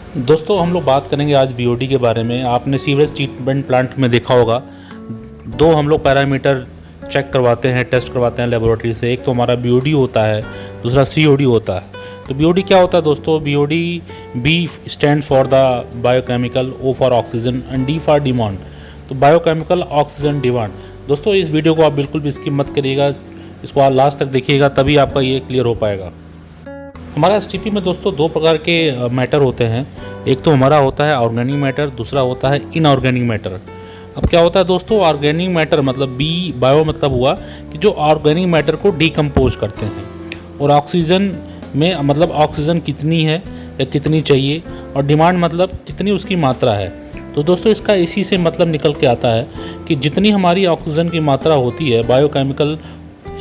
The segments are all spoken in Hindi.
दोस्तों हम लोग बात करेंगे आज बीओडी के बारे में। आपने सीवरेज ट्रीटमेंट प्लांट में देखा होगा, दो हम लोग पैरामीटर चेक करवाते हैं, टेस्ट करवाते हैं लेबोरेटरी से। एक तो हमारा बीओडी होता है, दूसरा सीओडी होता है। तो बीओडी क्या होता है दोस्तों? BOD, B stand for the biochemical, O for oxygen and D for demand. तो बायोकेमिकल ऑक्सीजन डिमांड। दोस्तों इस वीडियो को आप बिल्कुल भी स्किप मत करिएगा, इसको आप लास्ट तक देखिएगा, तभी आपका ये क्लियर हो पाएगा। हमारा एसटीपी में दोस्तों दो प्रकार के मैटर होते हैं। एक तो हमारा होता है ऑर्गेनिक मैटर, दूसरा होता है इनऑर्गेनिक मैटर। अब क्या होता है दोस्तों? ऑर्गेनिक मैटर मतलब बी बायो मतलब हुआ कि जो ऑर्गेनिक मैटर को डिकम्पोज करते हैं, और ऑक्सीजन में मतलब ऑक्सीजन कितनी है या कितनी चाहिए, और डिमांड मतलब कितनी उसकी मात्रा है। तो दोस्तों इसका इसी से मतलब निकल के आता है कि जितनी हमारी ऑक्सीजन की मात्रा होती है बायोकेमिकल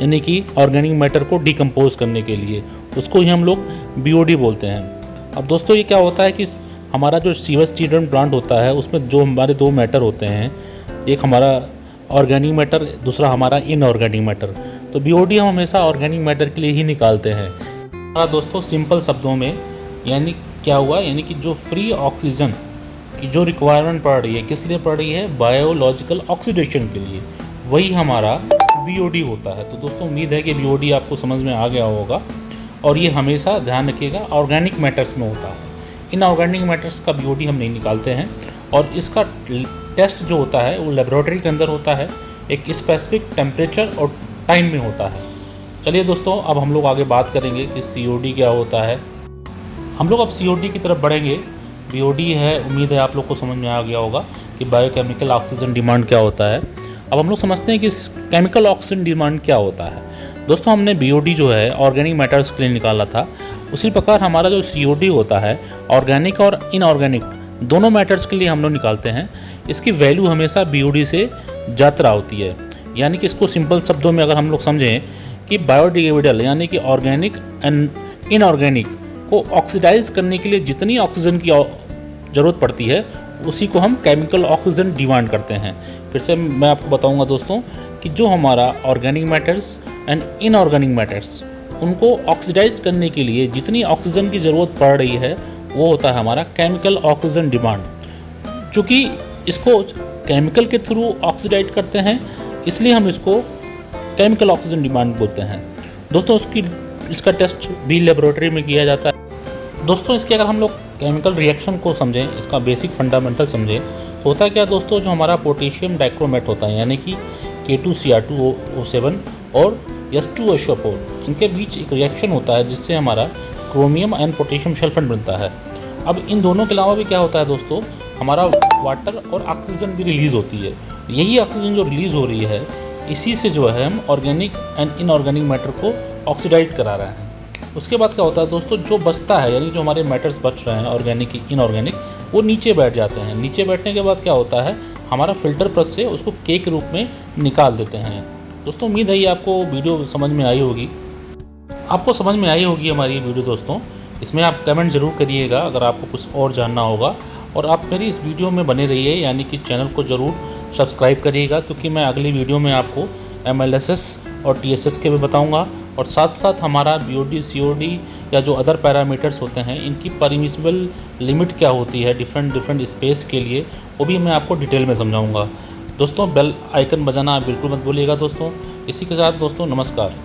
यानी कि ऑर्गेनिक मैटर को डिकम्पोज करने के लिए, उसको ही हम लोग बीओडी बोलते हैं। अब दोस्तों ये क्या होता है कि हमारा जो सीवरेज ट्रीटमेंट प्लांट होता है उसमें जो हमारे दो मैटर होते हैं, एक हमारा ऑर्गेनिक मैटर, दूसरा हमारा इनऑर्गेनिक मैटर। तो बीओडी हम हमेशा ऑर्गेनिक मैटर के लिए ही निकालते हैं। हमारा दोस्तों सिंपल शब्दों में यानी क्या हुआ, यानी कि जो फ्री ऑक्सीजन की जो रिक्वायरमेंट पड़ रही है, किस लिए पड़ रही है? बायोलॉजिकल ऑक्सीडेशन के लिए, वही हमारा बीओडी होता है। तो दोस्तों उम्मीद है कि बीओडी आपको समझ में आ गया होगा, और ये हमेशा ध्यान रखिएगा ऑर्गेनिक मैटर्स में होता है। इनऑर्गेनिक मैटर्स का बीओडी हम नहीं निकालते हैं, और इसका टेस्ट जो होता है वो लेबोरेटरी के अंदर होता है, एक स्पेसिफिक टेम्परेचर और टाइम में होता है। चलिए दोस्तों अब हम लोग आगे बात करेंगे कि सीओडी क्या होता है। हम लोग अब सीओडी की तरफ बढ़ेंगे। बीओडी है, उम्मीद है आप लोग को समझ में आ गया होगा कि बायोकेमिकल ऑक्सीजन डिमांड क्या होता है। अब हम लोग समझते हैं कि केमिकल ऑक्सीजन डिमांड क्या होता है। दोस्तों हमने बीओडी जो है ऑर्गेनिक मैटर्स के लिए निकाला था, उसी प्रकार हमारा जो सीओडी होता है ऑर्गेनिक और इनऑर्गेनिक दोनों मैटर्स के लिए हम लोग निकालते हैं। इसकी वैल्यू हमेशा बीओडी से ज़्यादा होती है। यानी कि इसको सिंपल शब्दों में अगर हम लोग समझें कि बायोडिग्रेडेबल यानी कि ऑर्गेनिक एंड इनऑर्गेनिक को ऑक्सीडाइज करने के लिए जितनी ऑक्सीजन की ज़रूरत पड़ती है, उसी को हम केमिकल ऑक्सीजन डिमांड करते हैं। फिर से मैं आपको बताऊंगा दोस्तों कि जो हमारा organic matters and inorganic matters, उनको ऑक्सीडाइज करने के लिए जितनी ऑक्सीजन की ज़रूरत पड़ रही है, वो होता है हमारा केमिकल ऑक्सीजन डिमांड। चूँकि इसको केमिकल के थ्रू ऑक्सीडाइज करते हैं, इसलिए हम इसको केमिकल ऑक्सीजन डिमांड बोलते हैं। दोस्तों इसका टेस्ट भी लेबोरेटरी में किया जाता है। दोस्तों इसके अगर हम लोग केमिकल रिएक्शन को समझें, इसका बेसिक फंडामेंटल समझें, तो होता क्या दोस्तों? जो हमारा पोटेशियम डाइक्रोमेट होता है यानी कि K2Cr2O7 और H2SO4, इनके बीच एक रिएक्शन होता है जिससे हमारा क्रोमियम एंड पोटेशियम सल्फेट बनता है। अब इन दोनों के अलावा भी क्या होता है दोस्तों? हमारा वाटर और ऑक्सीजन भी रिलीज़ होती है। यही ऑक्सीजन जो रिलीज़ हो रही है, इसी से जो है हम ऑर्गेनिक एंड इनऑर्गेनिक मैटर को ऑक्सीडाइज करा रहे हैं। उसके बाद क्या होता है दोस्तों? जो बचता है यानी जो हमारे मैटर्स बच रहे हैं ऑर्गेनिक इनऑर्गेनिक, वो नीचे बैठ जाते हैं। नीचे बैठने के बाद क्या होता है? हमारा फिल्टर प्रेस से उसको केक के रूप में निकाल देते हैं। दोस्तों उम्मीद है ये आपको वीडियो समझ में आई होगी, हमारी ये वीडियो दोस्तों। इसमें आप कमेंट ज़रूर करिएगा अगर आपको कुछ और जानना होगा, और आप मेरी इस वीडियो में बने रहिए, यानी कि चैनल को ज़रूर सब्सक्राइब करिएगा, क्योंकि मैं अगली वीडियो में आपको MLS और TSS के भी बताऊंगा, और साथ साथ हमारा BOD COD या जो अदर पैरामीटर्स होते हैं, इनकी परमिसिबल लिमिट क्या होती है डिफरेंट स्पेस के लिए, वो भी मैं आपको डिटेल में समझाऊंगा। दोस्तों बेल आइकन बजाना आप बिल्कुल मत भूलिएगा दोस्तों। इसी के साथ दोस्तों नमस्कार।